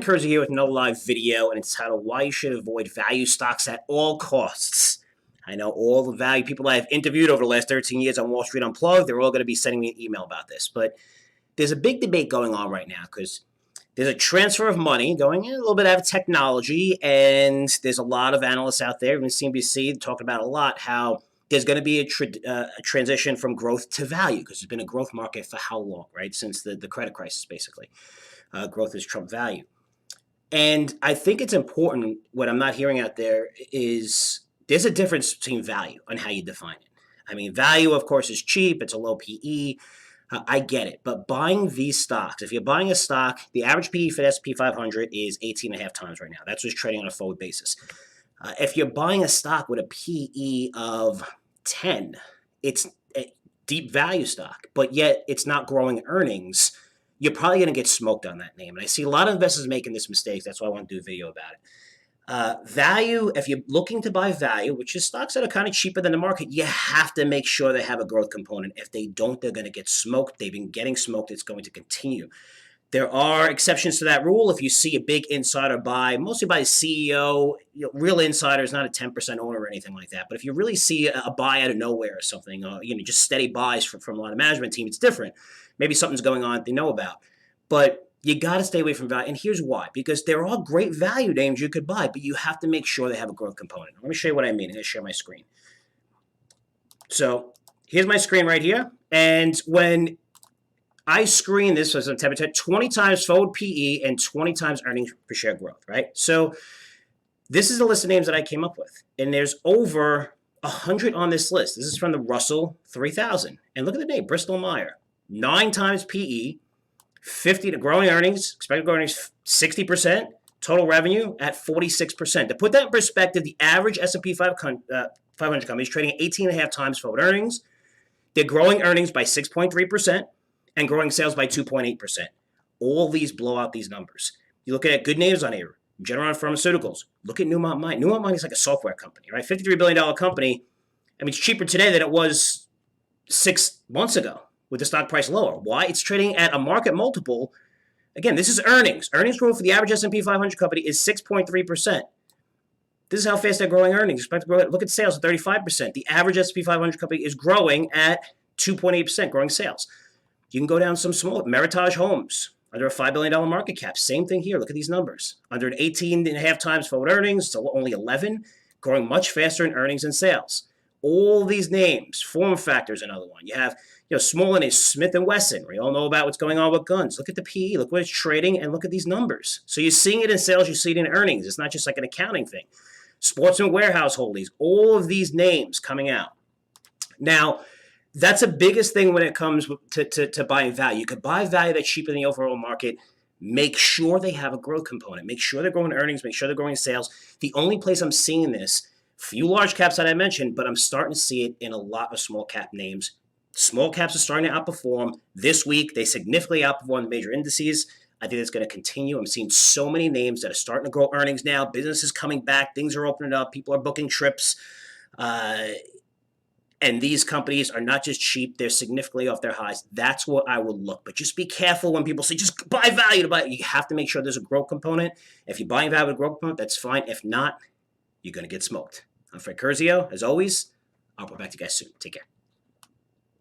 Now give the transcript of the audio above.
Curzio here with another live video, and it's titled Why You Should Avoid Value Stocks at All Costs. I know all the value people I've interviewed over the last 13 years on Wall Street Unplugged, they're all going to be sending me an email about this. But there's a big debate going on right now because there's a transfer of money going in a little bit out of technology, and there's a lot of analysts out there, even CNBC, talking about a lot how there's going to be a transition from growth to value because there's been a growth market for how long, right? Since the credit crisis, basically. Growth has trumped value. And I think it's important, what I'm not hearing out there is there's a difference between value and how you define it. I mean, value, of course, is cheap. It's a low PE. I get it. But buying these stocks, if you're buying a stock, the average PE for the S&P 500 is 18.5 times right now. That's what's trading on a forward basis. If you're buying a stock with a PE of 10, it's a deep value stock, but yet it's not growing earnings. You're probably going to get smoked on that name. And I see a lot of investors making this mistake. That's why I want to do a video about it. Value, if you're looking to buy value, which is stocks that are kind of cheaper than the market, you have to make sure they have a growth component. If they don't, they're going to get smoked. They've been getting smoked. It's going to continue. There are exceptions to that rule. If you see a big insider buy, mostly by a CEO, real insider is not a 10% owner or anything like that. But if you really see a buy out of nowhere or something, just steady buys from a lot of management team, it's different. Maybe something's going on they know about. But you got to stay away from value. And here's why. Because there are great value names you could buy, but you have to make sure they have a growth component. Let me show you what I mean. I'm going to share my screen. So here's my screen right here. And when I screen this as a 20 times forward PE and 20 times earnings per share growth, right? So this is the list of names that I came up with. And there's over 100 on this list. This is from the Russell 3000. And look at the name, Bristol Meyer. 9 times PE, 50 to growing earnings, expected growing earnings 60%, total revenue at 46%. To put that in perspective, the average S&P 500 company is trading at 18.5 times forward earnings. They're growing earnings by 6.3% and growing sales by 2.8%. All these blow out these numbers. You look at good names on here, Regeneron Pharmaceuticals. Look at Newmont Mine. Newmont Mine is like a software company, right? $53 billion company. I mean, it's cheaper today than it was 6 months ago, with the stock price lower. Why? It's trading at a market multiple. Again, this is earnings. Earnings growth for the average S&P 500 company is 6.3%. This is how fast they're growing earnings. Expect to grow. Look at sales at 35%. The average S&P 500 company is growing at 2.8%, growing sales. You can go down some small. Meritage Homes, under a $5 billion market cap. Same thing here. Look at these numbers. Under an 18.5 times forward earnings, so only 11, growing much faster in earnings and sales. All these names, Form Factor's another one. You have smaller names, Smith & Wesson. We all know about what's going on with guns. Look at the PE. Look what it's trading, and look at these numbers. So you're seeing it in sales. You see it in earnings. It's not just like an accounting thing. Sportsman Warehouse Holdings. All of these names coming out. Now, that's the biggest thing when it comes to buying value. You could buy value that's cheaper than the overall market. Make sure they have a growth component. Make sure they're growing earnings. Make sure they're growing sales. The only place I'm seeing this, few large caps that I mentioned, but I'm starting to see it in a lot of small cap names. Small caps are starting to outperform. This week, they significantly outperformed major indices. I think it's going to continue. I'm seeing so many names that are starting to grow earnings now. Business is coming back. Things are opening up. People are booking trips. And these companies are not just cheap. They're significantly off their highs. That's what I would look. But just be careful when people say, just buy value to buy it. You have to make sure there's a growth component. If you're buying value with a growth component, that's fine. If not, you're going to get smoked. I'm Fred Curzio. As always, I'll be back to you guys soon. Take care.